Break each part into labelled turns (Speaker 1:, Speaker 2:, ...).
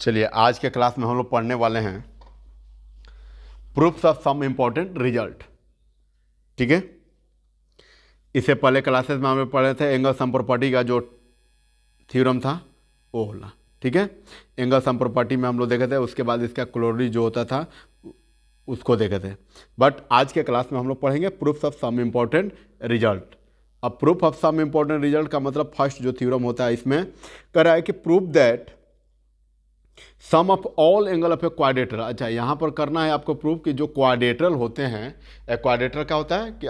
Speaker 1: चलिए आज के क्लास में हम लोग पढ़ने वाले हैं proofs of some important result. ठीक है, इससे पहले क्लासेस में हम लोग पढ़े थे एंगल सम प्रॉपर्टी का जो थ्योरम था वो वाला। ठीक है, एंगल सम प्रॉपर्टी में हम लोग देखे थे, उसके बाद इसका क्लोरी जो होता था उसको देखे थे। बट आज के क्लास में हम लोग पढ़ेंगे proofs of some important result. अब proof of some important result का मतलब फर्स्ट जो थ्योरम होता है इसमें कह रहा है कि proof that sum of all angle of a quadrilateral. अच्छा, यहाँ पर करना है आपको प्रूफ कि जो क्वाड्रेटरल होते हैं, ए क्वाड्रेटर क्या होता है कि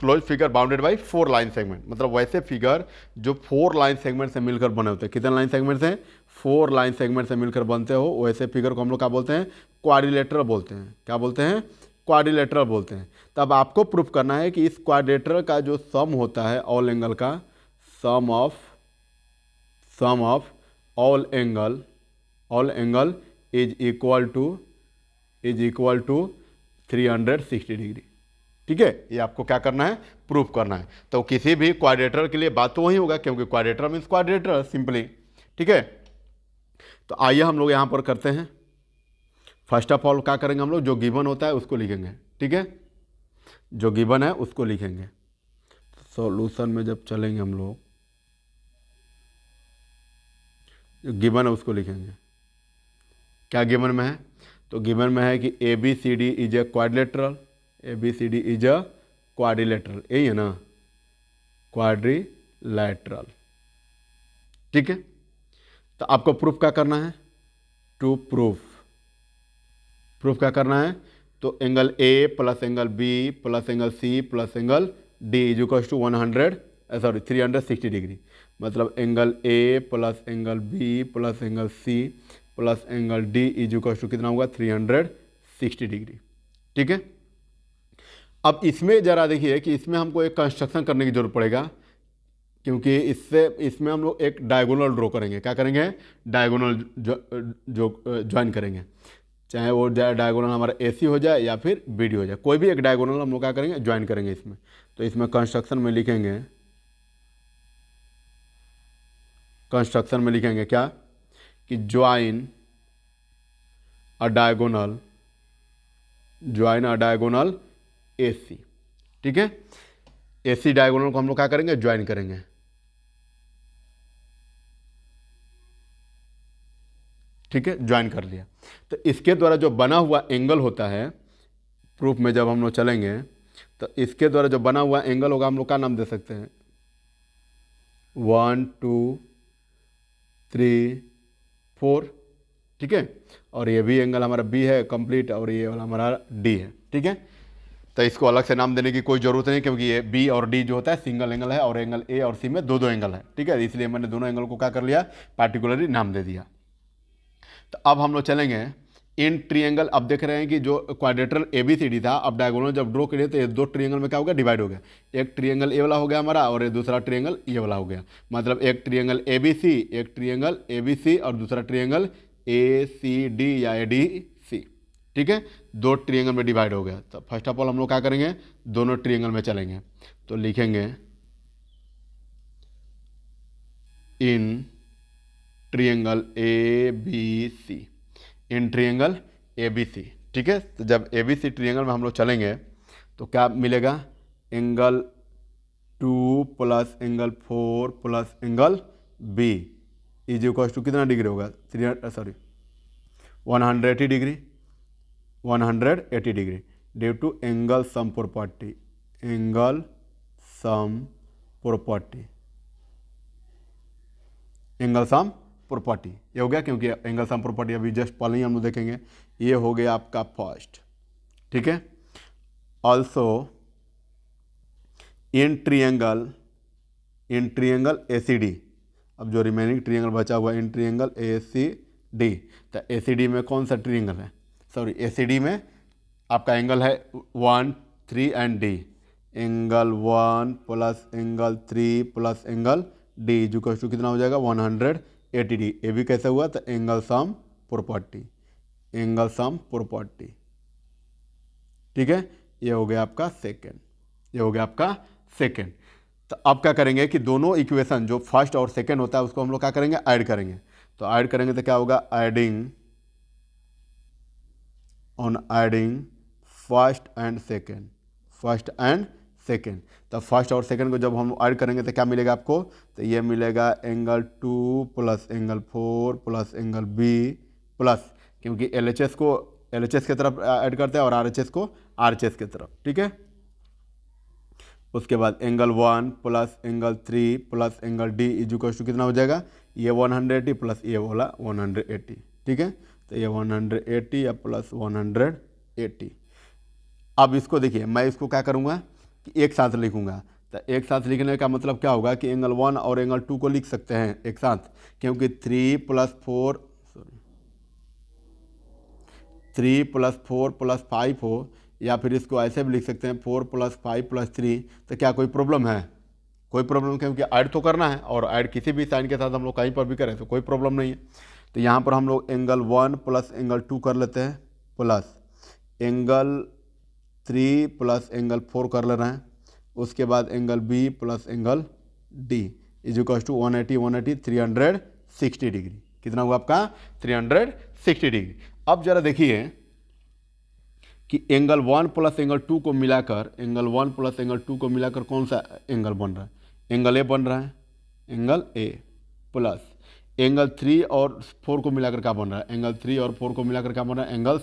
Speaker 1: close figure bounded by 4 line segment, मतलब वैसे फिगर जो 4 लाइन सेगमेंट से मिलकर बने होते हैं। कितने लाइन सेगमेंट से? 4 लाइन सेगमेंट से मिलकर बनते हो, वैसे फिगर को हम लोग क्या बोलते हैं? क्वाड्रिलेटरल बोलते हैं। क्या बोलते हैं? क्वाड्रिलेटरल बोलते हैं। तब आपको प्रूफ करना है कि इस क्वाड्रेटर का जो सम होता है ऑल एंगल का, sum of all angle is equal to 360 degree. ठीक है, ये आपको क्या करना है? प्रूफ करना है। तो किसी भी क्वाड्रेटर के लिए बात तो वही होगा, क्योंकि क्वाड्रेटर मीन्स क्वाड्रेटर सिंपली। ठीक है, तो आइए हम लोग यहाँ पर करते हैं। फर्स्ट ऑफ ऑल क्या करेंगे हम लोग? जो गिवन होता है उसको लिखेंगे। ठीक है, जो गिवन है उसको लिखेंगे। सॉल्यूशन में जब चलेंगे हम लोग, जो गिवन है उसको लिखेंगे। क्या गिवन में है? तो गिवन में है कि A B C D is a quadrilateral, A B C D is a quadrilateral, यही है ना, क्वाड्रिलेटरल। ठीक है, तो आपको प्रूफ क्या करना है? टू प्रूफ क्या करना है? तो angle A plus angle B plus angle C plus angle D is equal to 360 degree. मतलब angle A plus angle B plus angle C plus angle D is equal to कितना होगा? 360 degree. ठीक है, अब इसमें ज़रा देखिए कि इसमें हमको एक कंस्ट्रक्शन करने की जरूरत पड़ेगा, क्योंकि इसमें हम लोग एक डायगोनल ड्रॉ करेंगे। क्या करेंगे? डायगोनल ज्वाइन करेंगे, चाहे वो डायगोनल हमारा एसी हो जाए या फिर बीडी हो जाए, कोई भी एक डायगोनल हम लोग क्या करेंगे? ज्वाइन करेंगे इसमें। तो इसमें कंस्ट्रक्शन में लिखेंगे क्या कि ज्वाइन अ डायगोनल एसी। ठीक है, एसी डायगोनल को हम लोग क्या करेंगे? ज्वाइन करेंगे। ठीक है, ज्वाइन कर लिया। तो इसके द्वारा जो बना हुआ एंगल होता है, प्रूफ में जब हम लोग चलेंगे तो इसके द्वारा जो बना हुआ एंगल होगा हम लोग का नाम दे सकते हैं 1 2 3 4। ठीक है, और ये भी एंगल हमारा बी है कंप्लीट, और ये वाला हमारा डी है। ठीक है, तो इसको अलग से नाम देने की कोई ज़रूरत नहीं, क्योंकि ये बी और डी जो होता है सिंगल एंगल है, और एंगल ए और सी में दो एंगल है। ठीक है, इसलिए मैंने दोनों एंगल को क्या कर लिया? पार्टिकुलरली नाम दे दिया। तो अब हम लोग चलेंगे इन ट्रिएंगल। अब देख रहे हैं कि जो क्वाड्रेटरल एबीसीडी था, अब डायगोनल जब ड्रॉ करिए तो ये दो ट्रिएंगल में क्या हो गया? डिवाइड हो गया। एक ट्रिएंगल ए वाला हो गया हमारा, और ये दूसरा ट्रिएंगल ये वाला हो गया। मतलब एक ट्रिएंगल एबीसी और दूसरा ट्रिएंगल ACD या ADC। ठीक है, दो ट्रिएंगल में डिवाइड हो गया। तो फर्स्ट ऑफ ऑल हम लोग क्या करेंगे? दोनों ट्रिएंगल में चलेंगे। तो लिखेंगे in triangle ABC, in triangle ABC। ठीक है, तो जब ABC ट्रिएंगल में हम लोग चलेंगे तो क्या मिलेगा? Angle 2 plus angle 4 plus angle B is equal to कितना डिग्री होगा? 180 degree, 180 degree due to angle sum property, angle sum property ये हो गया, क्योंकि एंगल सम प्रॉपर्टी अभी जस्ट पहले ही हम लोग देखेंगे। ये हो गया आपका फर्स्ट। ठीक है, ऑल्सो इन ट्रिएंगल ACD। अब जो रिमेनिंग ट्रिएंगल बचा हुआ इन ट्रिएंगल ACD, तो ACD में कौन सा ट्रिएंगल है? सॉरी, ACD में आपका एंगल है 1 3 and D। Angle 1 plus angle 3 plus angle D जो टू कितना हो जाएगा? 180 डी। ये भी कैसे हुआ? तो एंगल सम प्रॉपर्टी। ठीक है, ये हो गया आपका सेकेंड। तो अब क्या करेंगे कि दोनों इक्वेशन जो फर्स्ट और सेकेंड होता है उसको हम लोग क्या करेंगे? ऐड करेंगे। तो ऐड करेंगे तो क्या होगा, adding first and second, first and second. तो फर्स्ट और सेकेंड को जब हम ऐड करेंगे तो क्या मिलेगा आपको, तो ये मिलेगा angle 2 plus angle 4 plus angle B plus, क्योंकि LHS को LHS की तरफ ऐड करते हैं और RHS को RHS की तरफ, ठीक है। उसके बाद angle 1 plus angle 3 plus angle D equal to कितना हो जाएगा, ये 180 प्लस ये वाला 180, ठीक है। तो ये 180 या प्लस 180। अब इसको देखिए, मैं इसको क्या करूँगा कि एक साथ लिखूँगा। तो एक साथ लिखने का मतलब क्या होगा कि एंगल 1 और एंगल 2 को लिख सकते हैं एक साथ, क्योंकि 3 प्लस 4 प्लस 5 हो, या फिर इसको ऐसे भी लिख सकते हैं 4 प्लस 5 प्लस 3। तो क्या कोई प्रॉब्लम है, कोई प्रॉब्लम, क्योंकि ऐड तो करना है, और ऐड किसी भी साइन के साथ हम लोग कहीं पर भी करें तो कोई प्रॉब्लम नहीं है। तो यहाँ पर हम लोग एंगल 1 प्लस एंगल 2 कर लेते हैं, प्लस एंगल 3 प्लस एंगल 4 कर ले रहे हैं। उसके बाद angle B plus angle D equal to 180 360 degree. कितना हुआ आपका, 360 डिग्री। अब जरा देखिए कि एंगल 1 प्लस एंगल 2 को मिलाकर, एंगल 1 प्लस एंगल 2 को मिलाकर कौन सा एंगल बन रहा है, एंगल ए बन रहा है, एंगल ए प्लस एंगल 3 और 4 को मिलाकर क्या बन रहा है, एंगल 3 और 4 को मिलाकर क्या बन रहा है, angle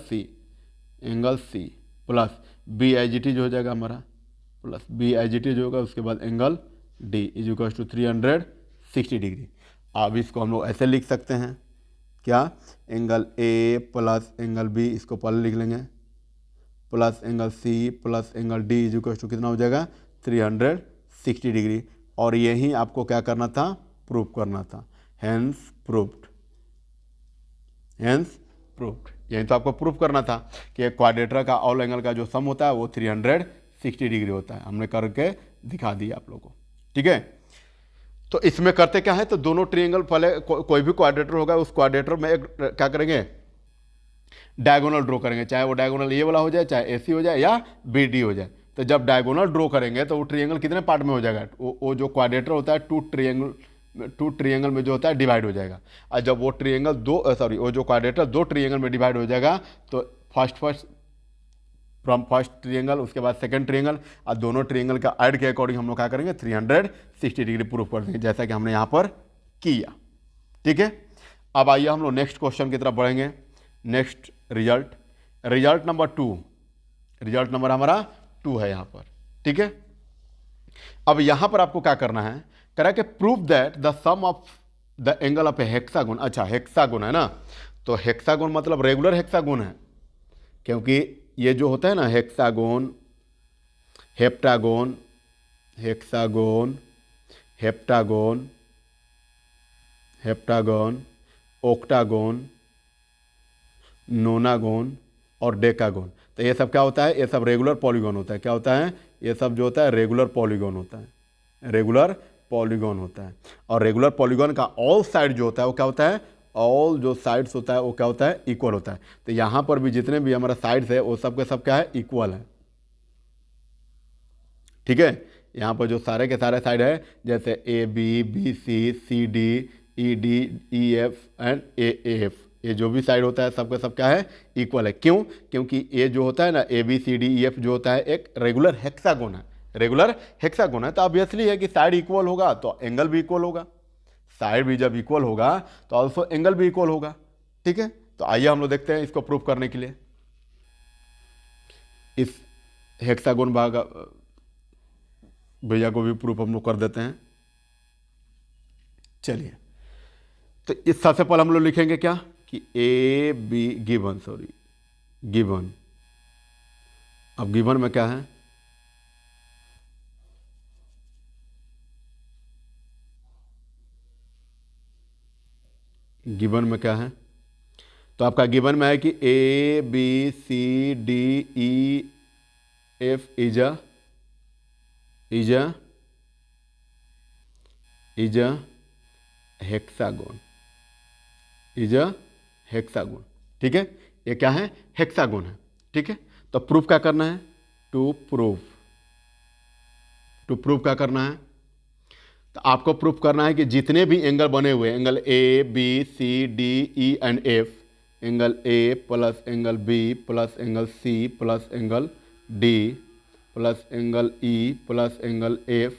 Speaker 1: C plus B I G T जो हो जाएगा हमारा, plus B I G T जो होगा। उसके बाद angle D equal to 360 degree. अब इसको हम लोग ऐसे लिख सकते हैं, क्या, angle A plus angle B, इसको पहले लिख लेंगे, plus angle C plus angle D equal to कितना हो जाएगा, 360 डिग्री। और यही आपको क्या करना था, प्रूव करना था। हेंस प्रूव्ड, यही तो आपको प्रूव करना था कि एक क्वाड्रेटर का ऑल एंगल का जो सम होता है वो 360 डिग्री होता है। हमने करके दिखा दिया आप लोगों को, ठीक है। तो इसमें करते क्या है, तो दोनों ट्रायंगल पहले कोई भी क्वाड्रेटर होगा, उस क्वाड्रेटर में एक क्या करेंगे, डायगोनल ड्रॉ करेंगे, चाहे वो डायगोनल ये वाला हो जाए, चाहे AC हो जाए या BD हो जाए। तो जब डायगोनल ड्रॉ करेंगे तो वो ट्रायंगल कितने पार्ट में हो जाएगा, वो जो क्वाड्रेटर होता है टू ट्रायंगल में जो होता है डिवाइड हो जाएगा। और जब वो ट्रायंगल वो जो क्वाड्रेटर 2 ट्रायंगल में डिवाइड हो जाएगा, तो फर्स्ट ट्रायंगल, उसके बाद सेकंड ट्रायंगल, और दोनों ट्रायंगल का ऐड के अकॉर्डिंग हम लोग क्या करेंगे, 360 डिग्री प्रूव कर देंगे, जैसा कि हमने यहाँ पर किया, ठीक है। अब आइए हम लोग नेक्स्ट क्वेश्चन की तरफ बढ़ेंगे। Next result number 2, result number हमारा 2 है यहाँ पर, ठीक है। अब यहाँ पर आपको क्या करना है, करा के prove that the sum of the angle of a hexagon. अच्छा, हेक्सागोन है ना, तो हेक्सागोन मतलब रेगुलर हेक्सागोन है, क्योंकि ये जो होता है ना हेक्सागोन, हेप्टागोन, हेप्टागोन, ओक्टागोन, नोनागोन और डेकागोन, तो ये सब क्या होता है, ये सब रेगुलर पॉलीगॉन होता है। क्या होता है, ये सब जो होता है रेगुलर पॉलीगॉन होता है, रेगुलर पॉलीगॉन होता है। और रेगुलर पॉलीगॉन का ऑल साइड जो होता है वो क्या होता है, ऑल जो साइड्स होता है वो क्या होता है, इक्वल होता है। तो यहाँ पर भी जितने भी हमारा साइड्स है वो सब के सब क्या है, इक्वल है, ठीक है। यहाँ पर जो सारे के सारे साइड है, जैसे AB, BC, CD, ED, EF and AF, ये जो भी साइड होता है सबका सब क्या है, इक्वल है। क्यों, क्योंकि ये जो होता है ना ABCDEF जो होता है एक रेगुलर हेक्सागोन है, रेगुलर हेक्सागोन है। तो ऑब्वियसली है कि साइड इक्वल होगा तो एंगल भी इक्वल होगा, साइड भी जब इक्वल होगा तो ऑल्सो एंगल भी इक्वल होगा, ठीक है। तो आइए हम लोग देखते हैं इसको प्रूव करने के लिए। इस हेक्सागोन भाग भैया को भी प्रूफ हम लोग कर देते हैं। चलिए, तो इस सबसे पहले हम लोग लिखेंगे क्या कि AB गिवन, गिवन। अब गिवन में क्या है, गिवन में क्या है, तो आपका गिवन में है कि ABCDEF is a hexagon, hexagon, ठीक है। ये क्या है, हेक्सागोन है, ठीक है। तो प्रूफ क्या करना है, टू प्रूफ क्या करना है, तो आपको प्रूफ करना है कि जितने भी एंगल बने हुए, angle A B C D E and F, angle A plus angle B plus angle C plus angle D plus angle E plus angle F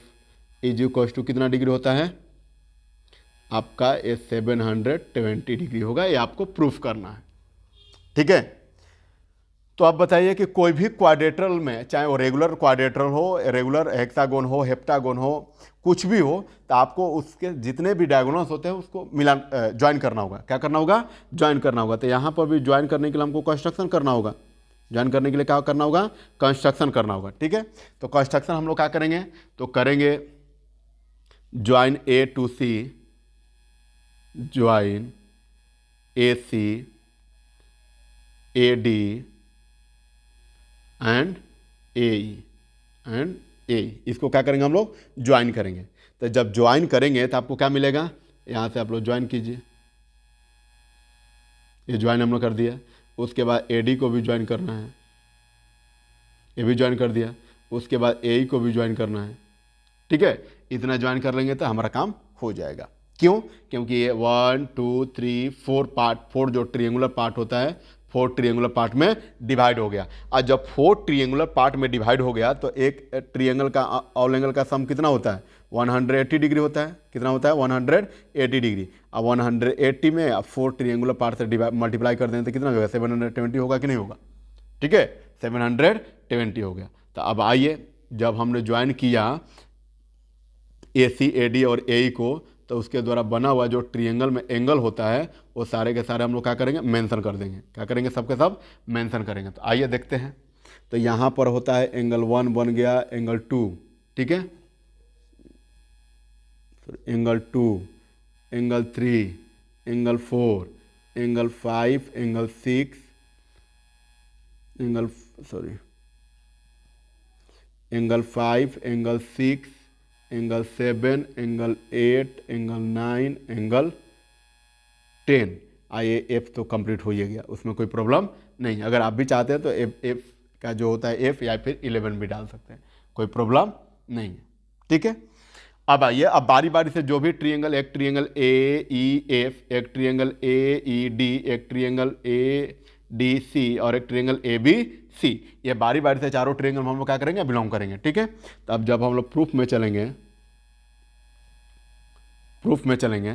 Speaker 1: is equal to कितना डिग्री होता है आपका, ये 720 डिग्री होगा। ये आपको प्रूफ करना है, ठीक है। तो आप बताइए कि कोई भी क्वाड्रेटरल में, चाहे वो रेगुलर क्वाड्रेटरल हो, रेगुलर हेक्सागोन हो, हेप्टागोन हो, कुछ भी हो, तो आपको उसके जितने भी डायगोनल्स होते हैं उसको मिलान ज्वाइन करना होगा। क्या करना होगा? ज्वाइन करना होगा। तो यहाँ पर भी ज्वाइन करने के लिए हमको कंस्ट्रक्शन करना होगा। ज्वाइन करने के लिए क्या करना होगा? कंस्ट्रक्शन करना होगा, ठीक है। तो कंस्ट्रक्शन हम लोग क्या करेंगे? तो करेंगे join A to C, join A C, A D and A, इसको क्या करेंगे हम लोग? ज्वाइन करेंगे। तो जब ज्वाइन करेंगे तो आपको क्या मिलेगा? यहाँ से आप लोग ज्वाइन कीजिए, ये ज्वाइन हम लोग कर दिया। उसके बाद ए डी को भी ज्वाइन करना है, ये भी ज्वाइन कर दिया। उसके बाद ए को भी ज्वाइन करना है, ठीक है। इतना ज्वाइन कर लेंगे तो हमारा काम हो जाएगा। क्यों? क्योंकि ये 1 2 3 4 पार्ट, 4 जो ट्रिएंगुलर पार्ट होता है, 4 ट्रिएंगुलर पार्ट में डिवाइड हो गया। और जब 4 ट्रिएंगुलर पार्ट में डिवाइड हो गया तो एक ट्रिएंगल का ऑल एंगल का सम कितना होता है? 180 डिग्री होता है। कितना होता है? 180 डिग्री। अब 180 में अब 4 ट्रिएंगुलर पार्ट से मल्टीप्लाई कर दें तो कितना होगा? 720 होगा कि नहीं होगा? ठीक है, 720 हो गया। तो अब आइए, जब हमने ज्वाइन किया ए सी ए डी और ए को, तो उसके द्वारा बना हुआ जो ट्रिएंगल में एंगल होता है वो सारे के सारे हम लोग क्या करेंगे? मेंशन कर देंगे। क्या करेंगे? सबके सब मेंशन करेंगे। तो आइए देखते हैं। तो यहाँ पर होता है एंगल 1 बन गया एंगल 2, ठीक है, angle 2, angle 3, angle 4, angle 5, angle 6, angle 5, angle 6, angle 7, angle 8, angle 9, angle 10। आइए, एफ तो कंप्लीट हो ही गया, उसमें कोई प्रॉब्लम नहीं। अगर आप भी चाहते हैं तो एफ का जो होता है एफ या फिर 11 भी डाल सकते हैं, कोई प्रॉब्लम नहीं है, ठीक है। अब आइए, अब बारी बारी से जो भी ट्रिएंगल, एक ट्रिएंगल ए ई एफ, एक ट्रिएंगल ए ई डी, एक ट्रिएंगल ए डी सी और एक ट्रिएंगल ए बी सी, ये बारी बारी से चारों ट्रिएंगल हम लोग क्या करेंगे? बिलोंग करेंगे, ठीक है। तो अब जब हम लोग प्रूफ में चलेंगे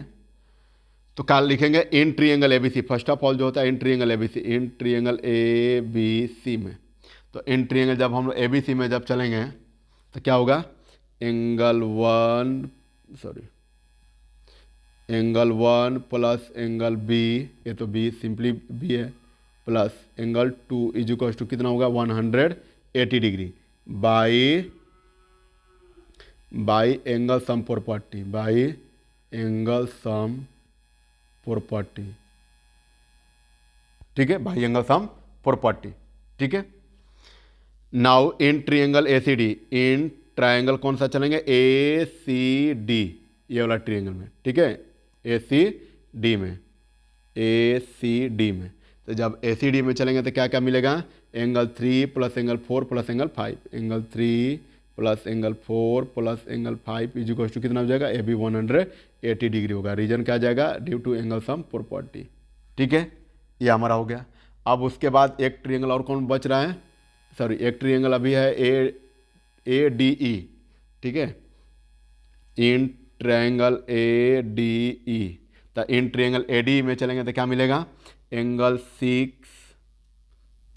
Speaker 1: तो क्या लिखेंगे? In triangle A B C. First of all जो होता है in triangle A B C, in triangle A B C में, तो इन ट्रिएंगल जब हम लोग ए बी सी में जब चलेंगे तो क्या होगा? एंगल 1 प्लस एंगल बी, ये तो बी सिंपली बी है, plus angle 2 is equal to कितना होगा? 180 degree by angle sum property, by angle sum property, ठीक है, बाई एंगल सम प्रॉपर्टी, ठीक है। Now in triangle A C D, in triangle कौन सा चलेंगे? ए सी डी, ये वाला ट्रायंगल में, ठीक है, ए सी डी में, ए सी डी में। तो जब ए सी डी में चलेंगे तो क्या क्या मिलेगा? Angle 3 plus angle 4 plus angle 5, angle 3 plus angle 4 plus angle 5 is equal to कितना हो जाएगा? ए बी 180 डिग्री होगा। रीजन क्या जाएगा? Due to angle sum property, ठीक है, ये हमारा हो गया। अब उसके बाद एक ट्रायंगल और कौन बच रहा है? सॉरी, एक ट्रायंगल अभी है ए डी ई, ठीक है, इन ट्रायंगल ए डी ई। तो इन ट्रायंगल ए डी में चलेंगे तो क्या मिलेगा? Angle 6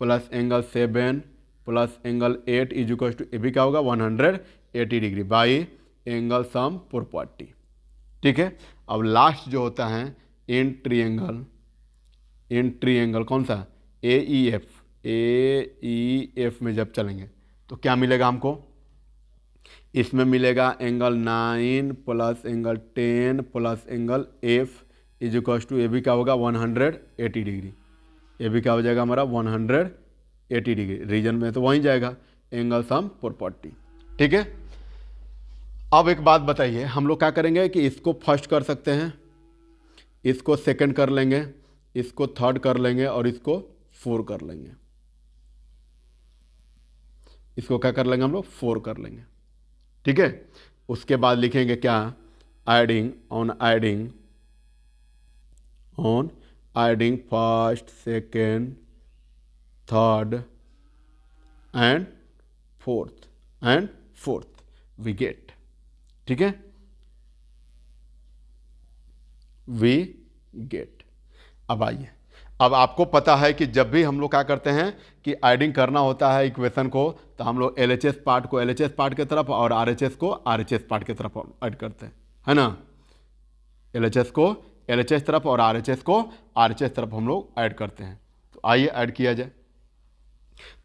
Speaker 1: plus angle 7 plus angle 8 is equal to, ये भी क्या होगा? 180 degree by angle sum property, ठीक है। अब लास्ट जो होता है इन ट्रायंगल कौन सा? ए ई एफ में जब चलेंगे तो क्या मिलेगा हमको? इसमें मिलेगा angle 9 plus angle 10 plus angle F is equal to, ये भी क्या होगा? 180 डिग्री। ये भी क्या हो जाएगा हमारा? 180 डिग्री। रीजन में तो वहीं जाएगा एंगल सम प्रॉपर्टी, ठीक है। अब एक बात बताइए, हम लोग क्या करेंगे कि इसको फर्स्ट कर सकते हैं, इसको सेकंड कर लेंगे, इसको थर्ड कर लेंगे और इसको 4 कर लेंगे। इसको क्या कर लेंगे हम लोग? 4 कर लेंगे, ठीक है। उसके बाद लिखेंगे क्या? adding first, second, third and fourth we get, ठीक है, we get। अब आइए, अब आपको पता है कि जब भी हम लोग क्या करते हैं कि एडिंग करना होता है इक्वेशन को, तो हम लोग LHS पार्ट को LHS पार्ट की तरफ और RHS को RHS पार्ट की तरफ ऐड करते हैं, है ना। LHS को LHS तरफ और RHS को RHS तरफ हम लोग ऐड करते हैं। तो आइए ऐड किया जाए।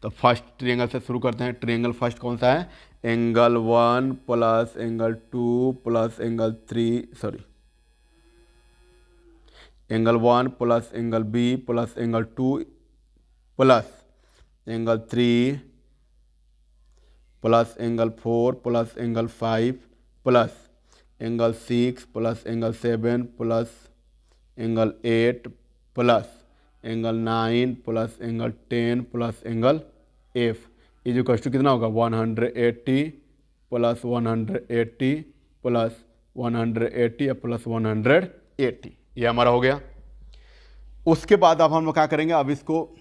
Speaker 1: तो फर्स्ट ट्रायंगल से शुरू करते हैं। ट्रायंगल फर्स्ट कौन सा है? Angle 1 plus angle 2 plus angle 3, sorry, angle 1 plus angle B plus angle 2 plus angle 3 plus angle 4 plus angle 5 plus angle 6 plus angle 7 plus angle 8 plus angle 9 plus angle 10 plus angle F is equal to कितना होगा? 180 plus 180 plus 180 plus 180, ये हमारा हो गया। उसके बाद अब हम लोग क्या करेंगे? अब इसको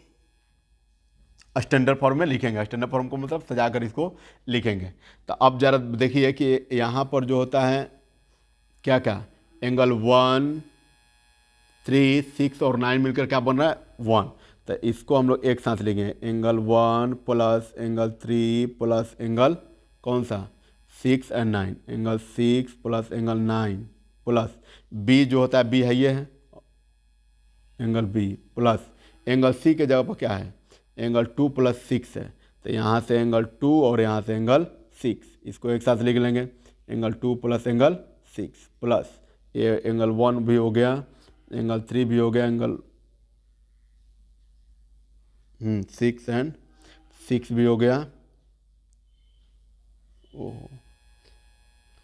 Speaker 1: स्टैंडर्ड फॉर्म में लिखेंगे। स्टैंडर्ड फॉर्म को मतलब सजा कर इसको लिखेंगे। तो अब जरा देखिए कि यहाँ पर जो होता है क्या क्या, एंगल 1, 3, 6 और 9 मिलकर क्या बन रहा है? 1। तो इसको हम लोग एक साथ लिखेंगे, angle 1 plus angle 3 plus angle कौन सा? 6 and 9, angle 6 plus angle 9 plus B जो होता है, बी है ये है angle B, plus angle C के जगह पर क्या है? एंगल 2 प्लस 6 है। तो यहाँ से एंगल 2 और यहाँ से एंगल 6, इसको एक साथ लिख लेंगे, एंगल 2 प्लस एंगल 6 प्लस ये एंगल 1 भी हो गया, एंगल 3 भी हो गया, एंगल 6 एंड 6 भी हो गया, ओह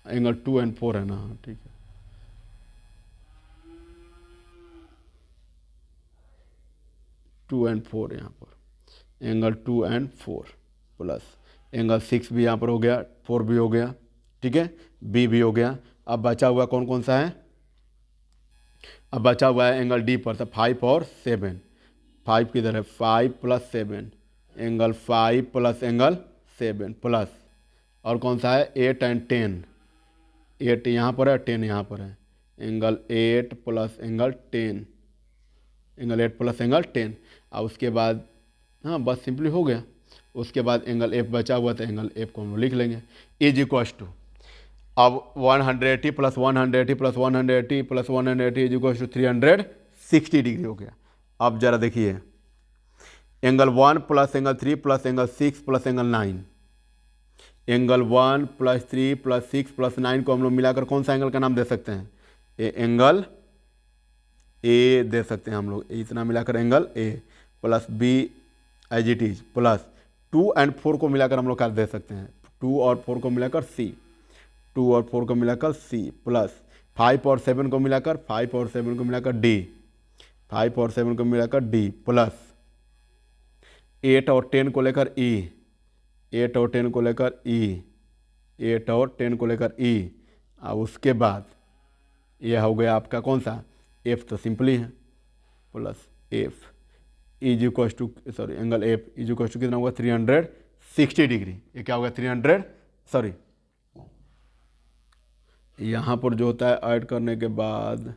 Speaker 1: एंगल 2 एंड 4 है ना, ठीक है, टू एंड 4 यहाँ पर, एंगल 2 एंड 4 प्लस एंगल 6 भी यहाँ पर हो गया, 4 भी हो गया, ठीक है, बी भी हो गया। अब बचा हुआ कौन कौन सा है? अब बचा हुआ है एंगल डी पर, तो 5 और 7, 5 किधर है? 5 plus 7, angle 5 plus angle 7 plus और कौन सा है? 8 एंड 10, 8 यहाँ पर है, 10 यहाँ पर है, angle 8 plus angle 10, angle 8 plus angle 10। और उसके बाद हाँ बस सिंपली हो गया। उसके बाद एंगल एफ बचा हुआ था, एंगल एफ को हम लिख लेंगे इज इक्वल्स टू, अब 180 plus 180 plus 180 plus 180 is equals to 360 degree हो गया। अब जरा देखिए, angle 1 plus angle 3 plus angle 6 plus angle 9, angle 1 plus 3 plus 6 plus 9 को हम लोग मिलाकर कौन सा एंगल का नाम दे सकते हैं? एंगल ए दे सकते हैं हम लोग, इतना मिलाकर angle A, plus B as it is, plus 2 and 4 को मिलाकर हम लोग क्या दे सकते हैं? 2 और 4 को मिलाकर सी, 2 और 4 को मिलाकर सी, प्लस 5 और 7 को मिलाकर, 5 और 7 को मिलाकर डी, 5 और 7 को मिलाकर डी, प्लस 8 और 10 को लेकर ई, 8 और 10 को लेकर ई, 8 और 10 को लेकर ई। और उसके बाद यह हो गया आपका कौन सा? एफ तो सिंपली है, plus F is equal to, sorry angle F is equal to कितना होगा? 360 डिग्री। ये क्या होगा? 300, सॉरी यहाँ पर जो होता है ऐड करने के बाद,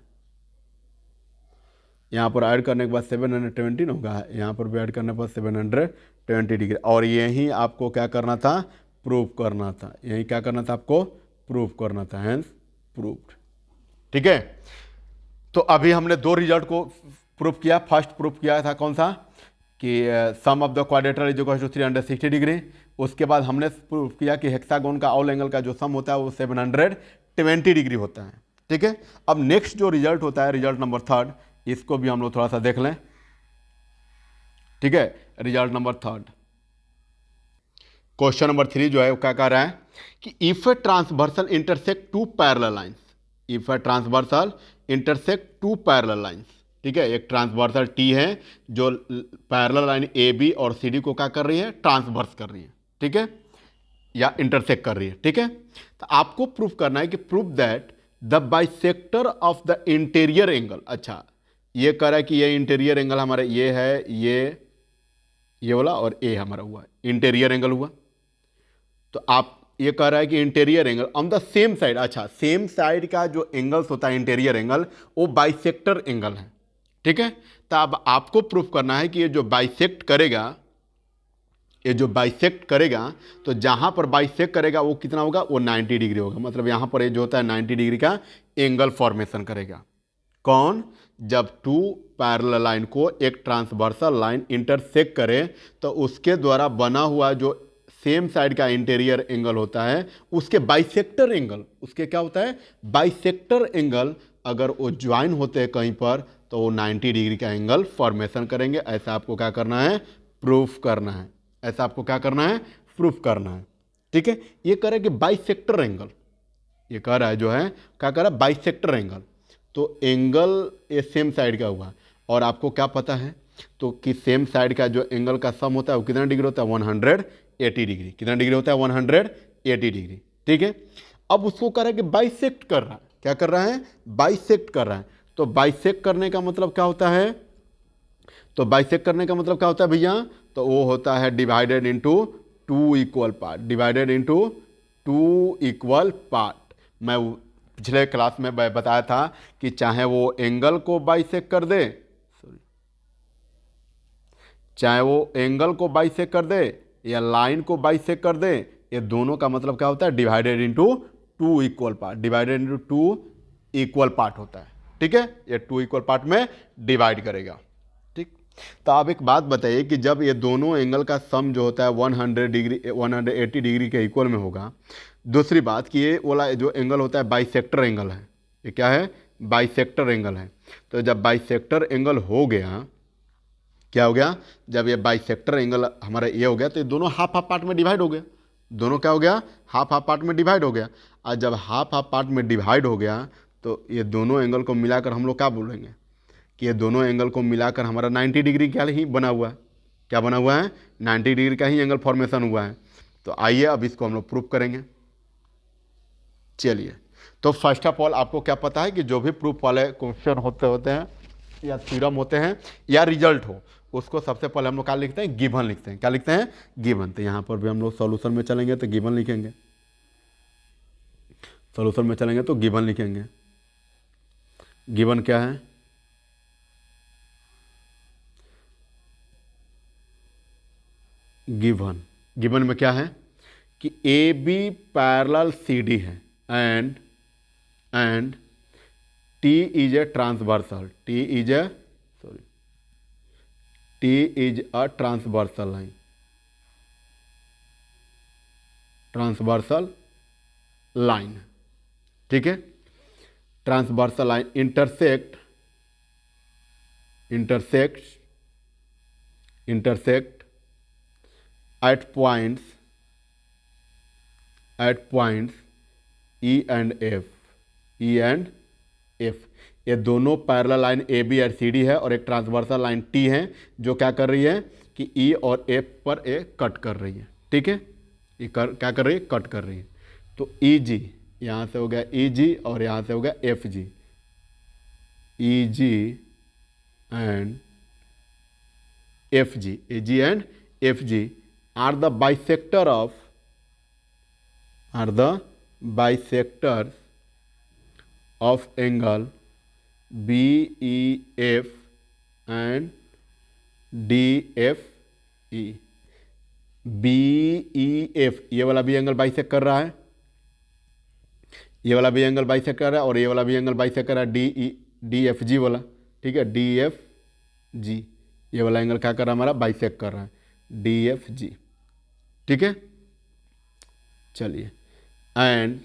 Speaker 1: यहाँ पर ऐड करने के बाद 720 होगा, यहाँ पर भी ऐड करने पर 720 डिग्री। और यही आपको क्या करना था? प्रूव करना था। यही क्या करना था? आपको प्रूव करना था, हैंस प्रूव्ड। ठीक है, तो अभी हमने दो रिजल्ट को प्रूफ किया। फर्स्ट प्रूफ किया था कौन सा? कि sum of the quadrilateral is equal to 360 degree. उसके बाद हमने प्रूफ किया कि हेक्सागोन का ऑल एंगल का जो सम होता है वो 720 डिग्री होता है। ठीक है, अब नेक्स्ट जो रिजल्ट होता है, रिजल्ट नंबर 3, इसको भी हम लोग थोड़ा सा देख लें। ठीक है, रिजल्ट नंबर 3, क्वेश्चन नंबर 3 जो है वो क्या कह रहा है कि if a transversal intersect two parallel lines, if a transversal intersect two parallel lines. ठीक है, एक ट्रांसवर्सल टी है जो पैरेलल लाइन ए बी और सी डी को क्या कर रही है? ट्रांसवर्स कर रही है। ठीक है, या इंटरसेक्ट कर रही है। ठीक है, तो आपको प्रूफ करना है कि proof that the bisector of the interior angle. अच्छा, ये कह रहा है कि ये इंटीरियर एंगल हमारा ये है, ये वाला, और ए हमारा हुआ इंटीरियर एंगल हुआ। तो आप ये कह रहा है कि interior angle on the same side. अच्छा, सेम साइड का जो एंगल्स होता है इंटीरियर एंगल, वो बाइसेक्टर एंगल है। ठीक है, तो अब आपको प्रूफ करना है कि ये जो बाइसेक्ट करेगा, ये जो बाइसेक्ट करेगा, तो जहां पर बाइसेक्ट करेगा वो कितना होगा, वो 90 डिग्री होगा। मतलब यहां पर ये जो होता है 90 डिग्री का एंगल फॉर्मेशन करेगा। कौन? जब टू पैरेलल लाइन को एक ट्रांसवर्सल लाइन इंटरसेक्ट करे, तो उसके द्वारा बना हुआ जो सेम साइड का इंटीरियर एंगल होता है, उसके बाइसेक्टर एंगल, उसके क्या होता है, बाइसेक्टर एंगल, अगर वो ज्वाइन होते हैं कहीं पर, तो वो 90 डिग्री का एंगल फॉर्मेशन करेंगे। ऐसा आपको क्या करना है, प्रूफ करना है। ऐसा आपको क्या करना है, प्रूफ करना है। ठीक है, ये कह रहा है कि बाइसेक्टर एंगल, ये कह रहा है जो है क्या कह रहा है, बाइसेक्टर एंगल। तो एंगल ये सेम साइड का हुआ, और आपको क्या पता है तो कि सेम साइड का जो एंगल का सम होता है वो कितना डिग्री होता है, 180 डिग्री। कितना डिग्री होता है, 180 डिग्री। ठीक है, अब उसको कह रहा है कि बाइसेक्ट कर रहा है। क्या कर रहा है, बाइसेक्ट कर रहा है। तो बाइसेक्ट करने का मतलब क्या होता है, तो बाइसेक्ट करने का मतलब क्या होता है भैया, तो वो होता है divided into two equal part, divided into two equal part. मैं पिछले क्लास में बताया था कि चाहे वो एंगल को बाइसेक्ट कर दे, चाहे वो एंगल को बाइसेक्ट कर दे या लाइन को बाइसेक्ट कर दे, ये दोनों का मतलब क्या होता है, divided into two equal part, divided into two equal part होता है। ठीक है, ये टू इक्वल पार्ट में डिवाइड करेगा। ठीक, तो आप एक बात बताइए कि जब ये दोनों एंगल का सम जो होता है 100 डिग्री 180 डिग्री के इक्वल में होगा। दूसरी बात कि ये वाला जो एंगल होता है बाइसेक्टर एंगल है। ये क्या है, बाइसेक्टर एंगल है। तो जब बाइसेक्टर एंगल हो गया, क्या हो गया, जब ये बाइसेक्टर एंगल हमारा ये हो गया, तो ये दोनों हाफ हाफ पार्ट में डिवाइड हो गया। दोनों क्या हो गया, हाफ हाफ पार्ट में डिवाइड हो गया। और जब हाफ हाफ पार्ट में डिवाइड हो गया, तो ये दोनों एंगल को मिलाकर हम लोग क्या बोलेंगे कि ये दोनों एंगल को मिलाकर हमारा 90 डिग्री क्या ही बना हुआ है, क्या बना हुआ है, 90 डिग्री का ही एंगल फॉर्मेशन हुआ है। तो आइए अब इसको हम लोग प्रूफ करेंगे। चलिए, तो फर्स्ट ऑफ ऑल आपको क्या पता है कि जो भी प्रूफ वाले क्वेश्चन होते हैं या थ्योरम होते हैं या रिजल्ट हो, उसको सबसे पहले हम लोग क्या लिखते हैं, गिवन लिखते हैं। क्या लिखते हैं, गिवन। तो यहाँ पर भी हम लोग सॉल्यूशन में चलेंगे तो गिवन लिखेंगे, सॉल्यूशन में चलेंगे तो गिवन लिखेंगे। गिवन क्या है, गिवन में क्या है कि A B parallel C D है and T is a transversal, T is a transversal line, transversal line. ठीक है, transversal line intersect at points E and F, ये दोनों पैरेलल लाइन ए बी और सी डी है, और एक ट्रांसवर्सल लाइन टी है जो क्या कर रही है कि ई और एफ पर ए कट कर रही है। ठीक है, ये क्या कर रही है, कट कर रही है। तो ई जी यहाँ से हो गया ई जी, और यहाँ से हो गया F G, E G and F G, A G and F G are the bisectors of angle BEF and DFE। BEF ये वाला भी एंगल बाइसेक्ट कर रहा है, ये वाला भी एंगल बाइसेक्ट कर रहा है, और ये वाला भी एंगल बाइसेक्ट कर रहा है, DFG वाला। ठीक है, DFG ये वाला एंगल क्या कर रहा है, हमारा बाइसेक्ट कर रहा है, DFG। ठीक है, चलिए, एंड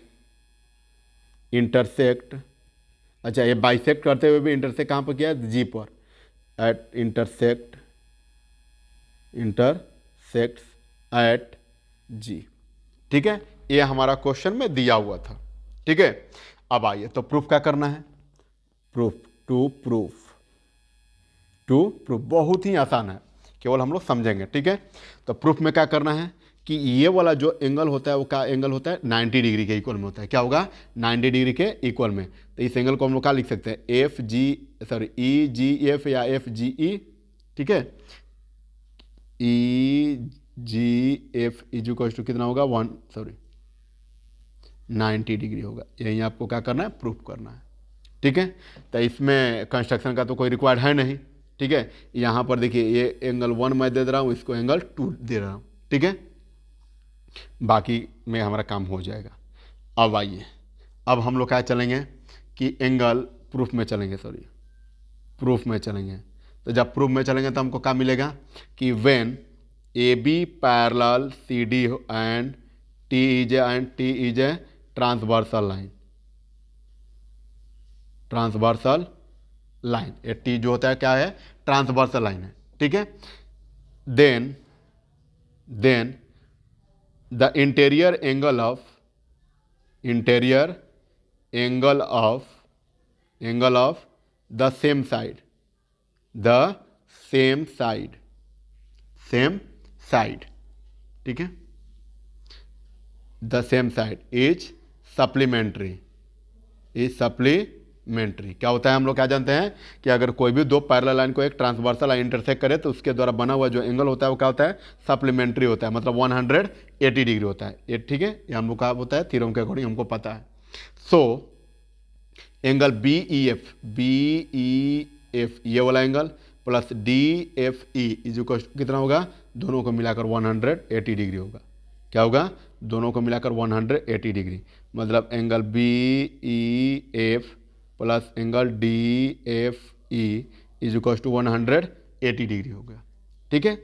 Speaker 1: इंटरसेक्ट, अच्छा ये बाइसेक्ट करते हुए भी इंटरसेक्ट कहाँ पर किया है, जी पर, एट इंटरसेक्ट एट जी। ठीक है, ये हमारा क्वेश्चन में दिया हुआ था। ठीक है, अब आइए तो प्रूफ क्या करना है, प्रूफ बहुत ही आसान है, केवल हम लोग समझेंगे। ठीक है, तो प्रूफ में क्या करना है कि ये वाला जो एंगल होता है वो क्या एंगल होता है, 90 डिग्री के इक्वल में होता है। क्या होगा, 90 डिग्री के इक्वल में। तो इस एंगल को हम लोग क्या लिख सकते हैं, ई जी एफ या एफ जी ई, ठीक है। ई जी एफ इक्वल टू कितना होगा, 90 डिग्री होगा। यही आपको क्या करना है, प्रूफ करना है, ठीक है। तो इसमें कंस्ट्रक्शन का तो कोई रिक्वायर्ड है नहीं, ठीक है। यहाँ पर देखिए ये एंगल 1 मैं दे रहा हूँ, इसको एंगल 2 दे रहा हूँ, ठीक है। बाकी में हमारा काम हो जाएगा। अब आइए, अब हम लोग क्या चलेंगे कि एंगल प्रूफ में चलेंगे, प्रूफ में चलेंगे। तो जब प्रूफ में चलेंगे तो हमको क्या मिलेगा कि when A B parallel C D and T is a transversal line, ये टी जो होता है क्या है, ट्रांसवर्सल लाइन है, ठीक है। Then the interior angle of the same side, ठीक है, the same side is supplementary. क्या होता है, हम लोग क्या जानते हैं कि अगर कोई भी दो पैरेलल लाइन को एक ट्रांसवर्सल लाइन इंटरसेक्ट करे तो उसके द्वारा बना हुआ जो एंगल होता है वो क्या होता है, सप्लीमेंट्री होता है, मतलब 180 डिग्री होता है ये, ठीक है। ये हम लोग का होता है थ्योरम के अकॉर्डिंग हमको पता है। So angle B E F ये वाला angle plus D F E is equal कितना होगा, दोनों को मिलाकर 180 डिग्री होगा। क्या होगा, दोनों को मिलाकर 180 डिग्री, मतलब angle B E F plus angle D F E is equal to 180 degree हो गया, ठीक है।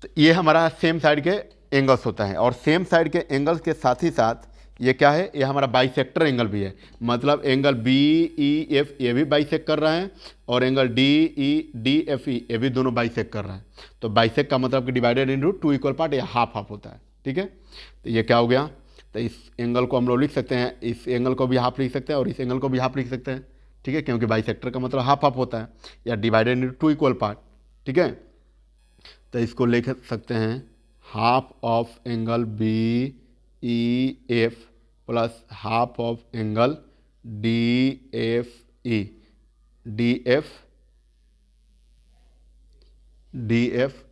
Speaker 1: तो ये हमारा सेम साइड के एंगल्स होता है, और सेम साइड के एंगल्स के साथ ही साथ ये क्या है, ये हमारा बाइसेक्टर एंगल भी है, मतलब एंगल बी ई एफ ये भी बाइसेक्ट कर रहा है, और एंगल डी एफ ई ये भी दोनों बाइसेक्ट कर रहा है। तो बाइसेक्ट का मतलब कि डिवाइडेड इनटू 2 इक्वल पार्ट या हाफ हाफ होता है, ठीक है। तो ये क्या हो गया, तो इस एंगल को हम लोग लिख सकते हैं, इस एंगल को भी हाफ लिख सकते हैं और इस एंगल को भी हाफ लिख सकते हैं, ठीक है, क्योंकि बाइसेक्टर का मतलब हाफ हाफ होता है या डिवाइडेड इनटू 2 इक्वल पार्ट, ठीक है। तो इसको लिख सकते हैं half of angle B E F plus half of angle D F E, D F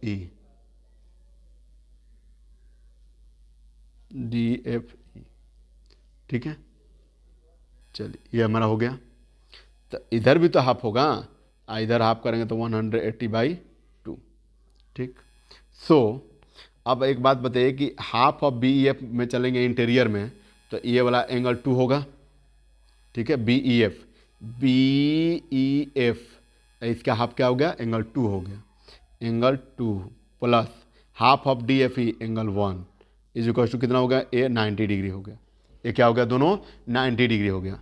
Speaker 1: E, ठीक है। चलिए ये हमारा हो गया। तो इधर भी तो हाफ होगा, इधर हाफ करेंगे तो 180/2, ठीक। सो अब एक बात बताइए कि half of B E F में चलेंगे इंटीरियर में, तो ये वाला एंगल 2 होगा, ठीक है, बी ई एफ इसका हाफ क्या हो गया, एंगल 2 हो गया, angle 2 plus half of D F E angle 1 is equal to कितना हो गया, ये 90 डिग्री हो गया। ये क्या हो गया, दोनों 90 डिग्री हो गया,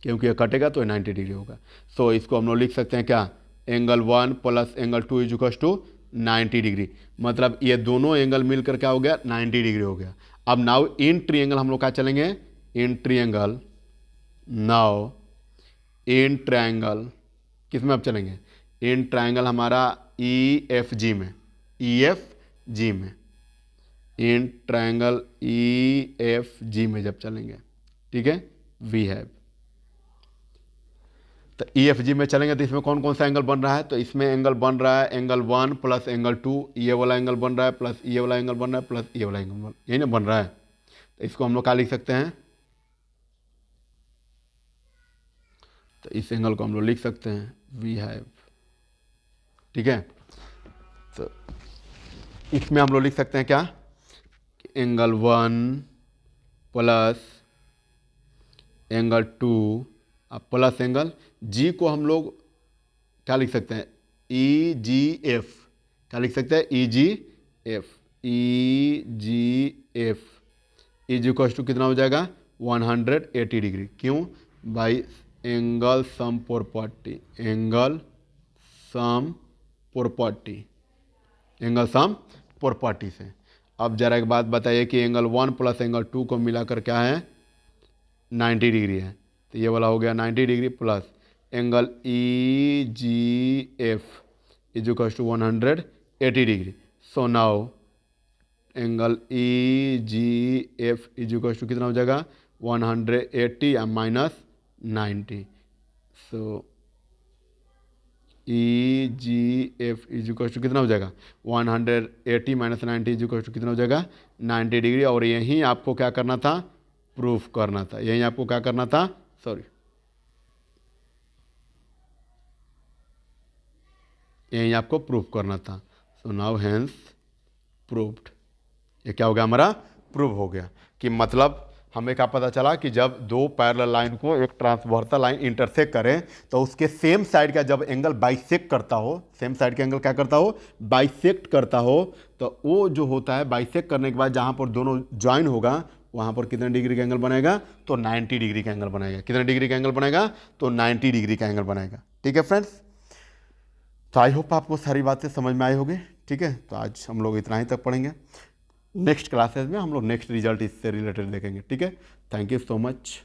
Speaker 1: क्योंकि ये कटेगा तो 90 डिग्री होगा। सो इसको हम लोग लिख सकते हैं क्या, angle 1 plus angle 2 is equal to 90 degree, मतलब ये दोनों एंगल मिलकर क्या हो गया, 90 डिग्री हो गया। अब नाउ इन ट्रायंगल हम लोग क्या चलेंगे, in triangle, now in triangle किस में अब चलेंगे, इन ट्रायंगल हमारा ई एफ जी में, in triangle E F G में जब चलेंगे, ठीक है, वी हैव। तो ई एफ जी में चलेंगे तो इसमें कौन कौन सा एंगल बन रहा है, तो इसमें एंगल बन रहा है एंगल 1 प्लस एंगल 2, ये वाला एंगल बन रहा है प्लस ये वाला एंगल बन रहा है प्लस ये वाला एंगल यही ना बन रहा है। तो इसको हम लोग क्या लिख सकते हैं, तो इस एंगल को हम लोग लिख सकते हैं वी हैव, ठीक है। तो इसमें हम लोग लिख सकते हैं क्या, angle 1 plus angle 2 plus angle G को हम लोग क्या लिख सकते हैं, ई जी एफ, क्या लिख सकते हैं, ई G F is equal to कितना हो जाएगा, 180 डिग्री। क्यों, by angle sum property, angle sum property से। अब जरा एक बात बताइए कि एंगल 1 प्लस एंगल 2 को मिलाकर क्या है, 90 डिग्री है, तो ये वाला हो गया 90 degree plus angle E G F is equal to 180 degree. So now angle E G F is equal to कितना हो जाएगा 180 minus 90। So E G F is equal to कितना हो जाएगा 180 माइनस 90 इज इक्वल टू कितना हो जाएगा 90 degree. और यहीं आपको क्या करना था, प्रूफ करना था, यहीं आपको क्या करना था, सॉरी यहीं आपको प्रूफ करना था। So now hence proved. ये क्या हो गया हमारा, प्रूव हो गया। कि मतलब हमें क्या पता चला कि जब दो पैरेलल लाइन को एक ट्रांसवर्सल लाइन इंटरसेक्ट करें तो उसके सेम साइड का जब एंगल बाइसेक्ट करता हो, सेम साइड का एंगल क्या करता हो, बाइसेक्ट करता हो, तो वो जो होता है बाइसेक्ट करने के बाद जहाँ पर दोनों ज्वाइन होगा वहाँ पर कितने डिग्री का एंगल बनेगा, तो 90 डिग्री का एंगल बनेगा। कितने डिग्री का एंगल बनेगा, तो 90 डिग्री का एंगल बनेगा। ठीक है फ्रेंड्स, तो आई होप आपको सारी बातें समझ में आई होगी। ठीक है, तो आज हम लोग इतना ही तक पढ़ेंगे। नेक्स्ट क्लासेस में हम लोग नेक्स्ट रिजल्ट इससे रिलेटेड देखेंगे। ठीक है, थैंक यू सो मच।